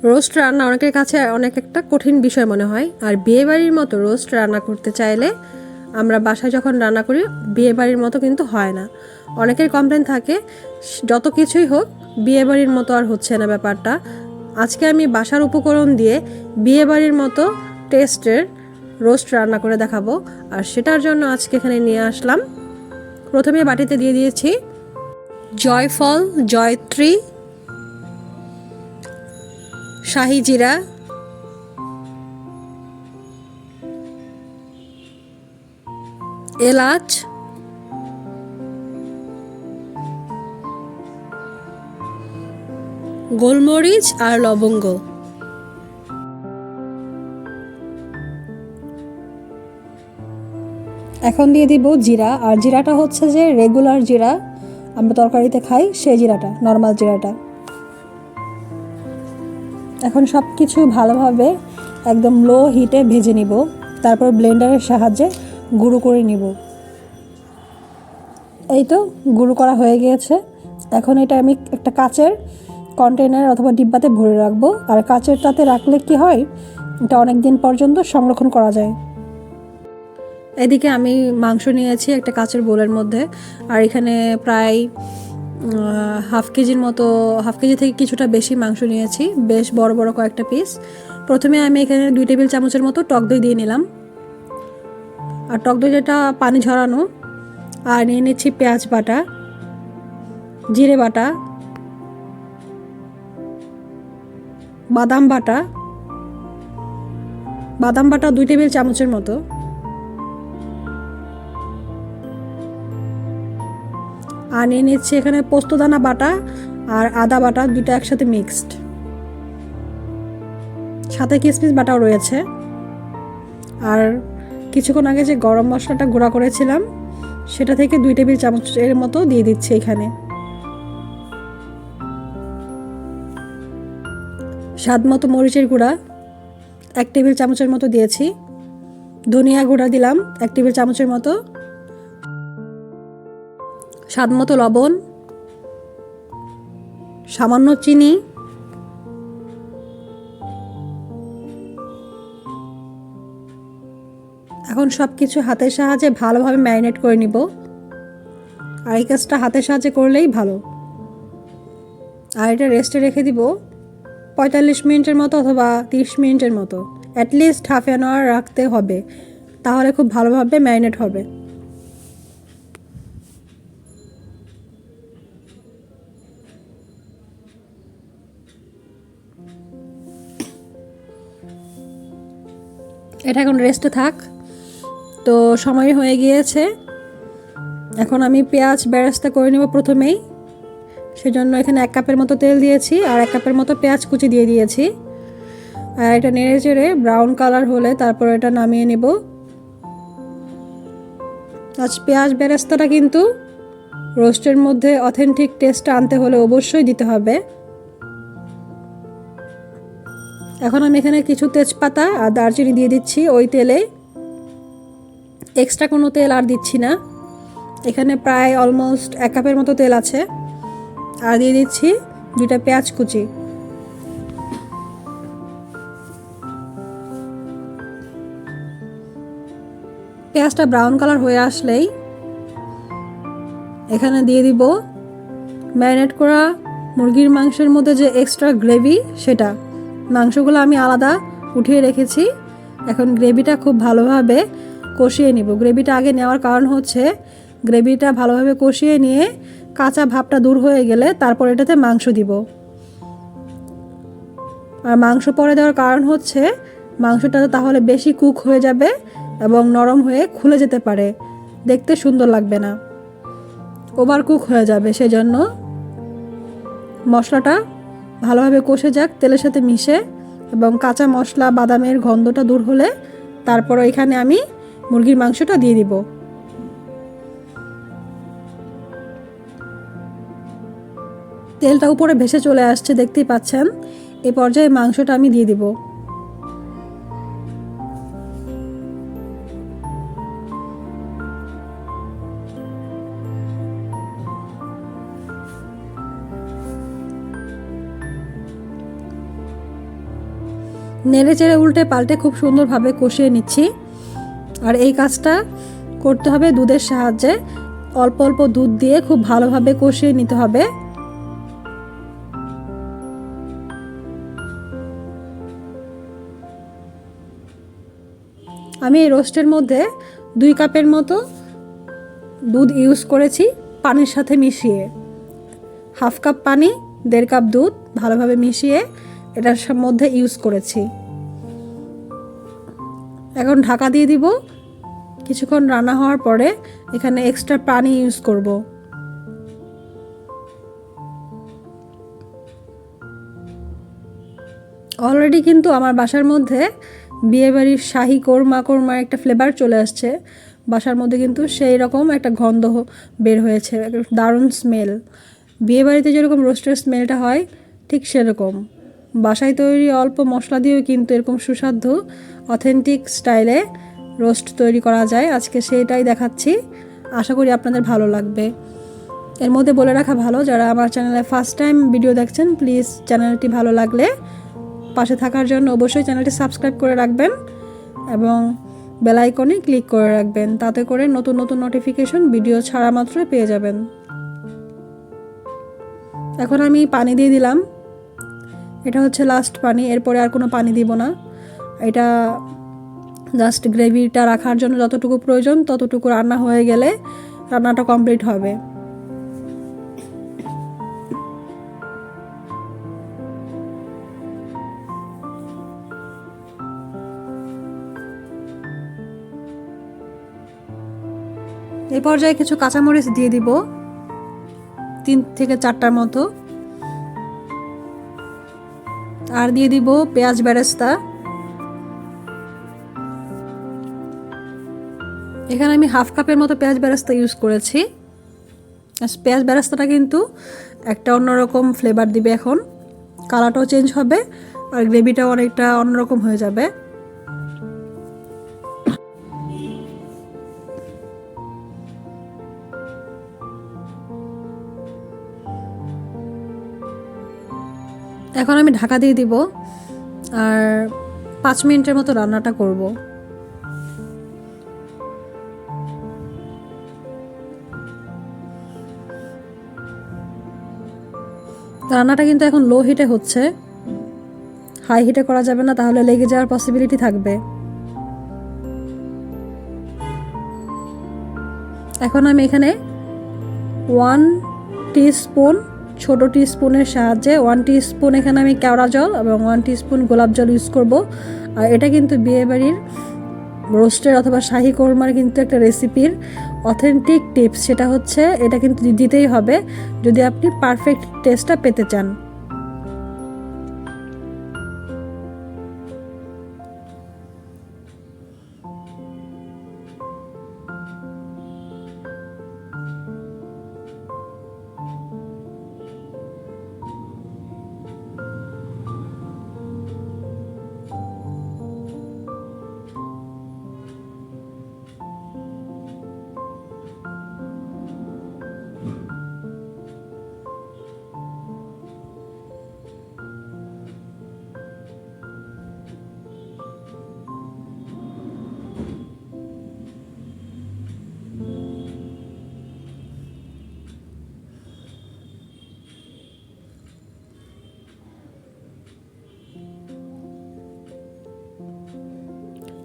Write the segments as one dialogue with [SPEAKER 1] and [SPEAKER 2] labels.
[SPEAKER 1] Roast রান্না অনেকের কাছে অনেক একটা কঠিন বিষয় মনে হয়, আর বিয়েবাড়ির মতো রোস্ট রান্না করতে চাইলে আমরা বাসায় যখন রান্না করি বিয়েবাড়ির মতো কিন্তু হয় না। অনেকের কমপ্লেন থাকে যত কিছুই হোক বিয়েবাড়ির মতো আর হচ্ছে না ব্যাপারটা। আজকে আমি বাসার উপকরণ দিয়ে বিয়েবাড়ির মতো টেস্টের রোস্ট রান্না করে দেখাবো, আর সেটার জন্য আজকে এখানে নিয়ে আসলাম। প্রথমে বাটিতে দিয়ে দিয়েছি জয়ফল, জয়ত্রী, শাহি জিরা, এলাচ, গোলমরিচ আর লবঙ্গ। এখন দিয়ে দিব জিরা, আর জিরাটা হচ্ছে যে রেগুলার জিরা আমরা তরকারিতে খাই সেই জিরাটা, নর্মাল জিরাটা। এখন সব কিছু ভালোভাবে একদম লো হিটে ভেজে নিব, তারপর ব্লেন্ডারের সাহায্যে গুঁড়ো করে নিব। এই তো গুঁড়ো করা হয়ে গিয়েছে। এখন এটা আমি একটা কাচের কন্টেনার অথবা ডিব্বাতে ভরে রাখবো, আর কাচেরটাতে রাখলে কি হয়, এটা অনেক দিন পর্যন্ত সংরক্ষণ করা যায়। এদিকে আমি মাংস নিয়েছি একটা কাচের বোলের মধ্যে, আর এখানে প্রায় হাফ কেজি থেকে কিছুটা বেশি মাংস নিয়েছি, বেশ বড় বড় কয়েকটা পিস। প্রথমে আমি এখানে 2 টেবিল চামচের মতো টক দই দিয়ে নিলাম, আর টক দই যেটা পানি ঝরানো। আর নিয়ে নিচ্ছি পেঁয়াজ বাটা, জিরে বাটা, বাদাম বাটা 2 টেবিল চামচের মতো, আর নিয়ে নিচ্ছি এখানে পোস্তদানা বাটা আর আদা বাটা, দুটো একসাথে মিক্সড, সাথে কিশমিশ বাটাও রয়েছে। আর কিছুক্ষণ আগে যে গরম মশলাটা গুঁড়া করেছিলাম সেটা থেকে 2 টেবিল চামচের মতো দিয়ে দিচ্ছি এখানে। স্বাদ মতো মরিচের গুঁড়া 1 টেবিল চামচের মতো দিয়েছি, ধনিয়া গুঁড়া দিলাম 1 টেবিল চামচের মতো, স্বাদ মতো লবণ, সামান্য চিনি, এখন সব কিছু হাতের সাহায্যে ভালোভাবে ম্যারিনেট করে নিব, আর এই কাজটা হাতের সাহায্যে করলেই ভালো। আর এটা রেস্টে রেখে দিব 45 মিনিটের মতো অথবা 30 মিনিটের মতো, অ্যাটলিস্ট হাফ অ্যান আওয়ার রাখতে হবে, তাহলে খুব ভালোভাবে ম্যারিনেট হবে। এটা এখন রেস্টে থাক। তো সময় হয়ে গিয়েছে, এখন আমি পেঁয়াজ বেরেস্তা করে নেব প্রথমেই। সেজন্য এখানে 1 কাপের মতো তেল দিয়েছি, আর 1 কাপের মতো পেঁয়াজ কুচি দিয়ে দিয়েছি। আর এটা নেড়ে চেড়ে ব্রাউন কালার হলে তারপর এটা নামিয়ে নেব। আজ পেঁয়াজ বেরেস্তাটা কিন্তু রোস্টের মধ্যে অথেন্টিক টেস্টটা আনতে হলে অবশ্যই দিতে হবে। এখন আমি এখানে কিছু তেজপাতা আর দারচিনি দিয়ে দিচ্ছি ওই তেলে, এক্সট্রা কোনো তেল আর দিচ্ছি না। এখানে প্রায় অলমোস্ট 1 কাপের মতো তেল আছে, আর দিয়ে দিচ্ছি 2টা পেঁয়াজ কুচি। পেঁয়াজটা ব্রাউন কালার হয়ে আসলেই এখানে দিয়ে দিব ম্যারিনেট করা মুরগির মাংসের মধ্যে যে এক্সট্রা গ্রেভি, সেটা মাংসগুলো আমি আলাদা উঠিয়ে রেখেছি। এখন গ্রেভিটা খুব ভালোভাবে কষিয়ে নিব। গ্রেভিটা আগে নেওয়ার কারণ হচ্ছে গ্রেভিটা ভালোভাবে কষিয়ে নিয়ে কাঁচা ভাবটা দূর হয়ে গেলে তারপর এটাতে মাংস দিব। আর মাংস পরে দেওয়ার কারণ হচ্ছে মাংসটা তাহলে বেশি কুক হয়ে যাবে এবং নরম হয়ে খুলে যেতে পারে, দেখতে সুন্দর লাগবে না, ওভার কুক হয়ে যাবে। সেজন্য মশলাটা ভালোভাবে কষে যাক তেলের সাথে মিশে, এবং কাঁচা মশলা বাদামের গন্ধটা দূর হলে তারপর এখানে আমি মুরগির মাংসটা দিয়ে দিব। তেলটা উপরে ভেসে চলে আসছে, দেখতেই পাচ্ছেন। এই পর্যায়ে মাংসটা আমি দিয়ে দিব। নেড়ে চেড়ে উল্টে পাল্টে খুব সুন্দরভাবে কষিয়ে নিচ্ছি। আর এই কাজটা করতে হবে দুধের সাহায্যে, অল্প অল্প দুধ দিয়ে খুব ভালোভাবে কষিয়ে নিতে হবে। আমি এই রোস্টের মধ্যে 2 কাপের মতো দুধ ইউজ করেছি পানির সাথে মিশিয়ে। 1/2 কাপ পানি 1.5 কাপ দুধ ভালোভাবে মিশিয়ে এটার মধ্যে ইউজ করেছি। এখন ঢাকা দিয়ে দিব। কিছুক্ষণ রান্না হওয়ার পরে এখানে এক্সট্রা পানি ইউজ করব। অলরেডি কিন্তু আমার বাসার মধ্যে বিয়েবাড়ির শাহী কোরমা একটা ফ্লেভার চলে আসছে। বাসার মধ্যে কিন্তু সেই রকম একটা গন্ধ বের হয়েছে, দারুণ স্মেল। বিয়েবাড়িতে যেরকম রোস্টের স্মেলটা হয় ঠিক সেরকম বাসায় তৈরি অল্প মশলা দিয়েও কিন্তু এরকম সুস্বাদু অথেন্টিক স্টাইলে রোস্ট তৈরি করা যায়। আজকে সেইটাই দেখাচ্ছি, আশা করি আপনাদের ভালো লাগবে। এর মধ্যে বলে রাখা ভালো, যারা আমার চ্যানেলে ফার্স্ট টাইম ভিডিও দেখছেন প্লিজ চ্যানেলটি ভালো লাগলে পাশে থাকার জন্য অবশ্যই চ্যানেলটি সাবস্ক্রাইব করে রাখবেন এবং বেল আইকনে ক্লিক করে রাখবেন, তাতে করে নতুন নতুন নোটিফিকেশন ভিডিও ছাড়া মাত্রই পেয়ে যাবেন। এখন আমি পানি দিয়ে দিলাম, এটা হচ্ছে লাস্ট পানি, এরপরে আর কোনো পানি দিব না। এটা জাস্ট গ্রেভিটা রাখার জন্য যতটুকু প্রয়োজন ততটুকু রান্না হয়ে গেলে রান্নাটা কমপ্লিট হবে। এই পর্যায়ে কিছু কাঁচামরিচ দিয়ে দিব, 3 থেকে 4টার মতো। আর দিয়ে দিব পেঁয়াজ বেরেস্তা। এখানে আমি 1/2 কাপের মতো পেঁয়াজ বেরেস্তা ইউজ করেছি। পেঁয়াজ বেরেস্তাটা কিন্তু একটা অন্যরকম ফ্লেভার দিবে, এখন কালারটাও চেঞ্জ হবে আর গ্রেভিটাও অনেকটা অন্যরকম হয়ে যাবে। এখন আমি ঢাকা দিয়ে দিব আর 5 মিনিটের মতো রান্নাটা করব। রান্নাটা কিন্তু এখন লো হিটে হচ্ছে, হাই হিটে করা যাবে না, তাহলে লেগে যাওয়ার পসিবিলিটি থাকবে। এখন আমি এখানে 1 টিস্পুন ছোট টিস্পুনের সাহায্যে 1 টিস্পুন এখানে আমি কেওড়া জল এবং 1 টিস্পুন গোলাপ জল ইউজ করব। আর এটা কিন্তু বিয়েবাড়ির রোস্টের অথবা শাহী কোরমার কিন্তু একটা রেসিপির অথেন্টিক টিপস, সেটা হচ্ছে এটা কিন্তু দিতেই হবে যদি আপনি পারফেক্ট টেস্টটা পেতে চান।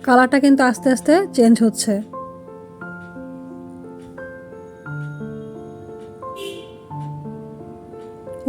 [SPEAKER 1] কালারটা কিন্তু আস্তে আস্তে চেঞ্জ হচ্ছে।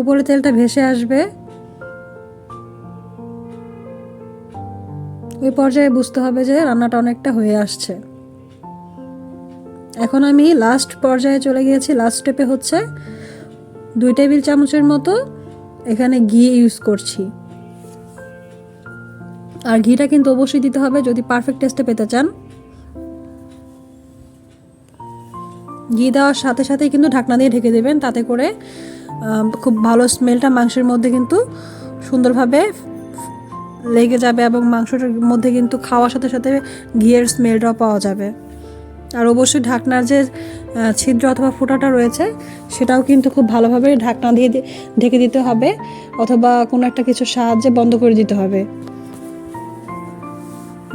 [SPEAKER 1] উপরে তেলটা ভেসে আসবে, ওই পর্যায়ে বুঝতে হবে যে রান্নাটা অনেকটা হয়ে আসছে। এখন আমি লাস্ট পর্যায়ে চলে গিয়েছি। লাস্ট স্টেপে হচ্ছে 2 টেবিল চামচের মতো এখানে ঘি ইউজ করছি। আর ঘিটা কিন্তু অবশ্যই দিতে হবে যদি পারফেক্ট টেস্টে পেতে চান। ঘি দেওয়ার সাথে সাথেই কিন্তু ঢাকনা দিয়ে ঢেকে দেবেন, তাতে করে খুব ভালো স্মেলটা মাংসের মধ্যে কিন্তু সুন্দরভাবে লেগে যাবে এবং মাংসটার মধ্যে কিন্তু খাওয়ার সাথে সাথে ঘিয়ের স্মেলটাও পাওয়া যাবে। আর অবশ্যই ঢাকনার যে ছিদ্র অথবা ফোঁটাটা রয়েছে সেটাও কিন্তু খুব ভালোভাবে ঢাকনা দিয়ে ঢেকে দিতে হবে অথবা কোনো একটা কিছুর সাহায্যে বন্ধ করে দিতে হবে।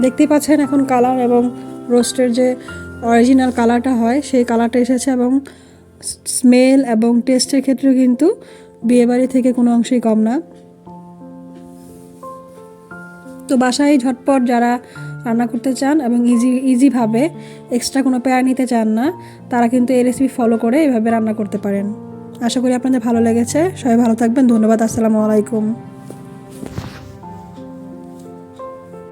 [SPEAKER 1] দেখতেই পাচ্ছেন এখন কালার এবং রোস্টের যে অরিজিনাল কালারটা হয় সেই কালারটা এসেছে, এবং স্মেল এবং টেস্টের ক্ষেত্রেও কিন্তু বিয়েবাড়ি থেকে কোনো অংশেই কম না। তো বাসায় ঝটপট যারা রান্না করতে চান এবং ইজিভাবে এক্সট্রা কোনো প্যারা নিতে চান না, তারা কিন্তু এই রেসিপি ফলো করে এভাবে রান্না করতে পারেন। আশা করি আপনাদের ভালো লেগেছে। সবাই ভালো থাকবেন। ধন্যবাদ। আসসালামু আলাইকুম।